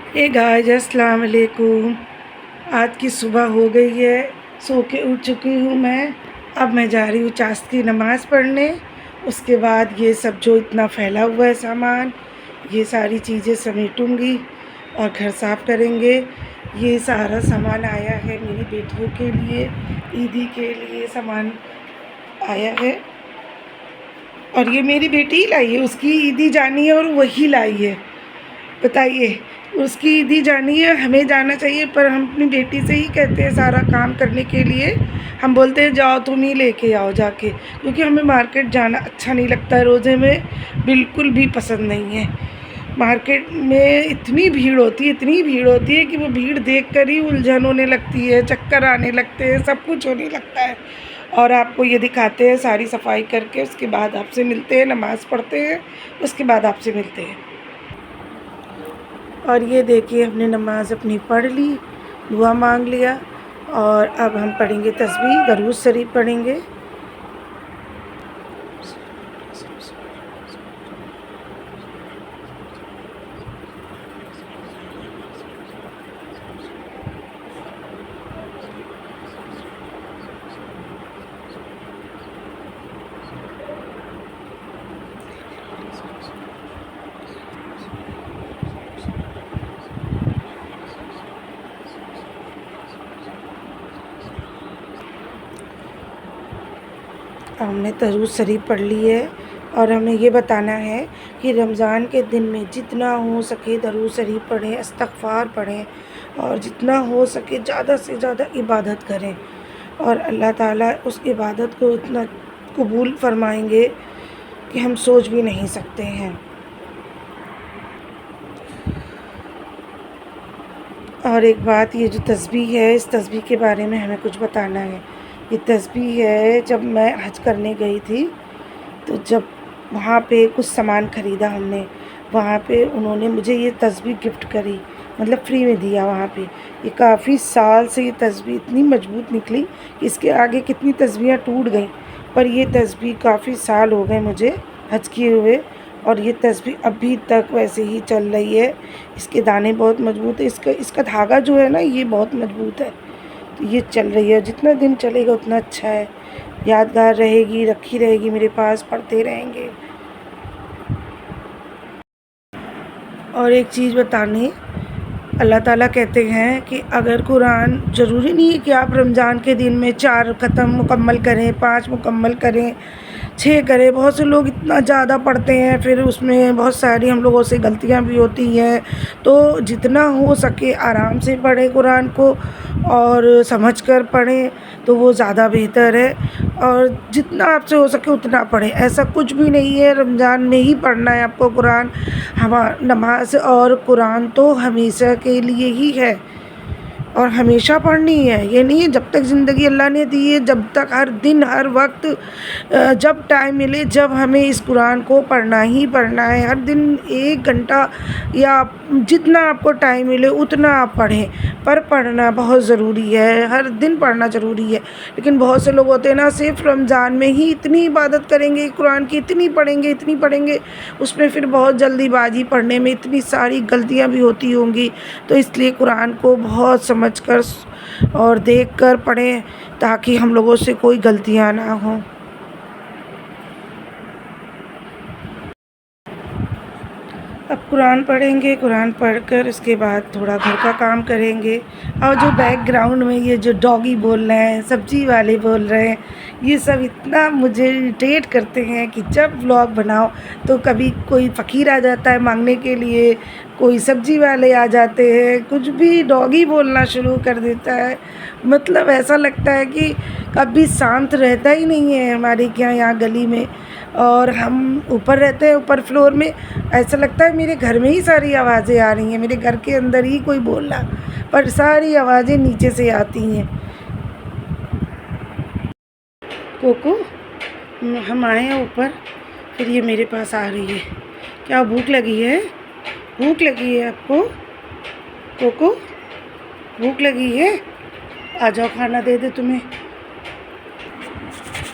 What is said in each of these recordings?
Hey guys अस्सलाम वालेकुम। आज की सुबह हो गई है, सो के उठ चुकी हूँ मैं। अब मैं जा रही हूँ चाश्त की नमाज़ पढ़ने। उसके बाद ये सब जो इतना फैला हुआ है सामान, ये सारी चीज़ें समेटूँगी और घर साफ़ करेंगे। ये सारा सामान आया है मेरी बेटियों के लिए, ईदी के लिए सामान आया है। और ये मेरी बेटी ही लाई है, उसकी ईदी जानी है और वही लाई है। बताइए, उसकी ईदी जानी है, हमें जाना चाहिए, पर हम अपनी बेटी से ही कहते हैं सारा काम करने के लिए। हम बोलते हैं जाओ तुम ही लेके आओ जाके, क्योंकि हमें मार्केट जाना अच्छा नहीं लगता है। रोज़े में बिल्कुल भी पसंद नहीं है। मार्केट में इतनी भीड़ होती है, इतनी भीड़ होती है कि वो भीड़ देख कर ही उलझन होने लगती है, चक्कर आने लगते हैं, सब कुछ होने लगता है। और आपको ये दिखाते हैं सारी सफाई करके, उसके बाद आपसे मिलते हैं, नमाज़ पढ़ते हैं, उसके बाद आपसे मिलते हैं। और ये देखिए, हमने नमाज़ अपनी पढ़ ली, दुआ मांग लिया, और अब हम पढ़ेंगे तस्बीह, दरूद शरीफ पढ़ेंगे। हमने दरूद शरीफ पढ़ ली है, और हमें ये बताना है कि रमज़ान के दिन में जितना हो सके दरूद शरीफ पढ़ें, इस्तग़फ़ार पढ़ें, और जितना हो सके ज़्यादा से ज़्यादा इबादत करें, और अल्लाह ताला उस इबादत को इतना कबूल फ़रमाएंगे कि हम सोच भी नहीं सकते हैं। और एक बात, ये जो तस्बीह है, इस तस्बीह के बारे में हमें कुछ बताना है। ये तस्बीह है, जब मैं हज करने गई थी, तो जब वहाँ पे कुछ सामान ख़रीदा हमने, वहाँ पे उन्होंने मुझे ये तस्बीह गिफ्ट करी, मतलब फ्री में दिया वहाँ पे। ये काफ़ी साल से ये तस्बीह इतनी मजबूत निकली कि इसके आगे कितनी तस्बीहें टूट गई, पर ये तस्बीह काफ़ी साल हो गए मुझे हज किए हुए, और ये तस्बीह अभी तक वैसे ही चल रही है। इसके दाने बहुत मजबूत है, इसका इसका धागा जो है ना, ये बहुत मजबूत है, तो ये चल रही है। जितना दिन चलेगा उतना अच्छा है, यादगार रहेगी, रखी रहेगी मेरे पास, पढ़ते रहेंगे। और एक चीज़ बतानी, अल्लाह ताला कहते हैं कि अगर कुरान, ज़रूरी नहीं है कि आप रमज़ान के दिन में 4 ख़त्म मुकम्मल करें, 5 मुकम्मल करें, 6 करें। बहुत से लोग इतना ज़्यादा पढ़ते हैं, फिर उसमें बहुत सारी हम लोगों से गलतियाँ भी होती हैं। तो जितना हो सके आराम से पढ़ें कुरान को, और समझ कर पढ़ें, तो वो ज़्यादा बेहतर है। और जितना आपसे हो सके उतना पढ़ें, ऐसा कुछ भी नहीं है रमज़ान में ही पढ़ना है आपको कुरान। नमाज और कुरान तो हमेशा के लिए ही है, और हमेशा पढ़नी है। ये नहीं है, जब तक ज़िंदगी अल्लाह ने दी है, जब तक, हर दिन हर वक्त, जब टाइम मिले, जब हमें इस कुरान को पढ़ना ही पढ़ना है। हर दिन 1 घंटा या जितना आपको टाइम मिले उतना आप पढ़ें, पर पढ़ना बहुत ज़रूरी है, हर दिन पढ़ना ज़रूरी है। लेकिन बहुत से लोग होते हैं ना, सिर्फ रमज़ान में ही इतनी इबादत करेंगे कुरान की, इतनी पढ़ेंगे, उसमें फिर बहुत जल्दीबाजी, पढ़ने में इतनी सारी गलतियाँ भी होती होंगी। तो इसलिए कुरान को बहुत समझ कर और देख कर पढ़ें, ताकि हम लोगों से कोई गलतियाँ ना हों। अब कुरान पढ़ेंगे, कुरान पढ़कर उसके बाद थोड़ा घर का काम करेंगे। और जो बैकग्राउंड में ये जो डॉगी बोल रहे हैं, सब्ज़ी वाले बोल रहे हैं, ये सब इतना मुझे इरिटेट करते हैं कि जब व्लॉग बनाओ तो कभी कोई फ़कीर आ जाता है मांगने के लिए, कोई सब्ज़ी वाले आ जाते हैं, कुछ भी डॉगी बोलना शुरू कर देता है। मतलब ऐसा लगता है कि कभी शांत रहता ही नहीं है हमारे क्या यहाँ गली में। और हम ऊपर रहते हैं, ऊपर फ्लोर में, ऐसा लगता है मेरे घर में ही सारी आवाज़ें आ रही हैं, मेरे घर के अंदर ही कोई बोल रहा, पर सारी आवाज़ें नीचे से आती हैं। कोको, हम आए हैं ऊपर, फिर ये मेरे पास आ रही है। क्या भूख लगी है? भूख लगी है आपको? कोको, भूख लगी है? आ जाओ, खाना दे दे तुम्हें।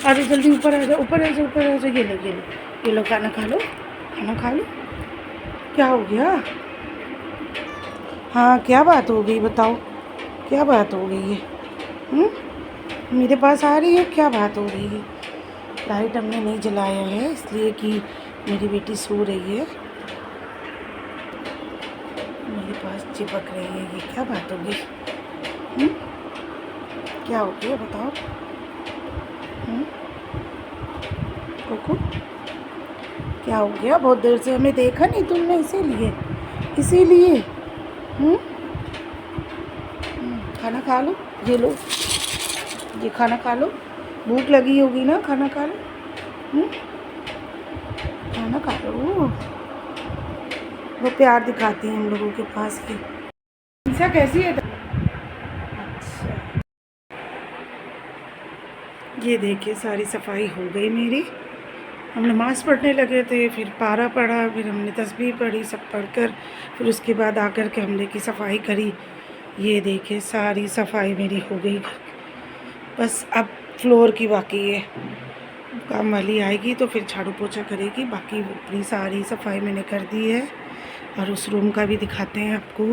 आ जाओ जल्दी, ऊपर आ जाओ, ऊपर आ जाओ, ऊपर आ जाओ। ये लो खाना खा लो, खाना खा लो। क्या हो गया? हाँ क्या बात हो गई बताओ, क्या बात हो गई है? मेरे पास आ रही है, क्या बात हो रही है? लाइट हमने नहीं जलाया है इसलिए कि मेरी बेटी सो रही है, मेरे पास चिपक रही है। ये क्या बात हो गई? क्या हो गया बताओ? कोको क्या हो गया? बहुत देर से हमें देखा नहीं तुमने, इसीलिए इसीलिए। खाना खा लो, ये लो, ये खाना खा लो, भूख लगी होगी ना, खाना खा लो। खाना खा लो। वो प्यार दिखाती है हम लोगों के पास की। ईसा कैसी है? अच्छा, ये देखिए सारी सफाई हो गई मेरी। हम नमाज़ पढ़ने लगे थे, फिर पारा पढ़ा, फिर हमने तस्बीह पढ़ी, सब पढ़कर फिर उसके बाद आकर के हमने की सफाई करी। ये देखिए सारी सफाई मेरी हो गई, बस अब फ्लोर की बाकी है। काम वाली आएगी तो फिर झाड़ू पोछा करेगी, बाकी अपनी सारी सफाई मैंने कर दी है। और उस रूम का भी दिखाते हैं आपको।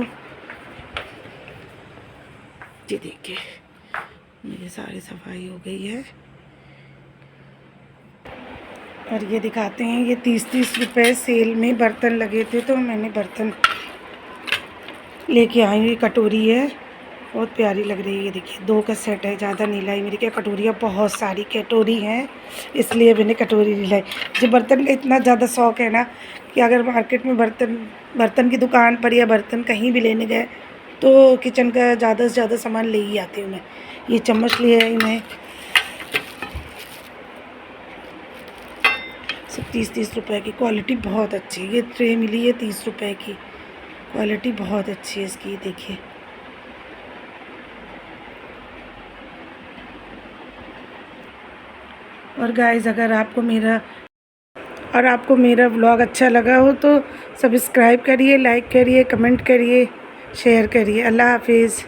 ये देखिए मेरी सारी सफाई हो गई है। और ये दिखाते हैं, ये 30-30 रुपये सेल में बर्तन लगे थे तो मैंने बर्तन लेके आई हूँ। ये कटोरी है, बहुत प्यारी लग रही है। ये देखिए 2 का सेट है, ज़्यादा नहीं लाई। मेरी क्या कटोरियाँ बहुत सारी कटोरी हैं, इसलिए मैंने कटोरी नहीं लाई। जो बर्तन का इतना ज़्यादा शौक़ है ना कि अगर मार्केट में बर्तन की दुकान पर या बर्तन कहीं भी लेने गए तो किचन का ज़्यादा से ज़्यादा सामान ले ही आती हूँ मैं। ये चम्मच ले आई मैं, सब 30-30 रुपये की। क्वालिटी बहुत अच्छी है। ये ट्रे मिली है 30 रुपये की, क्वालिटी बहुत अच्छी है इसकी। देखिए और गाइस, अगर आपको मेरा व्लॉग अच्छा लगा हो तो सब्सक्राइब करिए, लाइक करिए, कमेंट करिए, शेयर करिए। अल्लाह हाफिज़।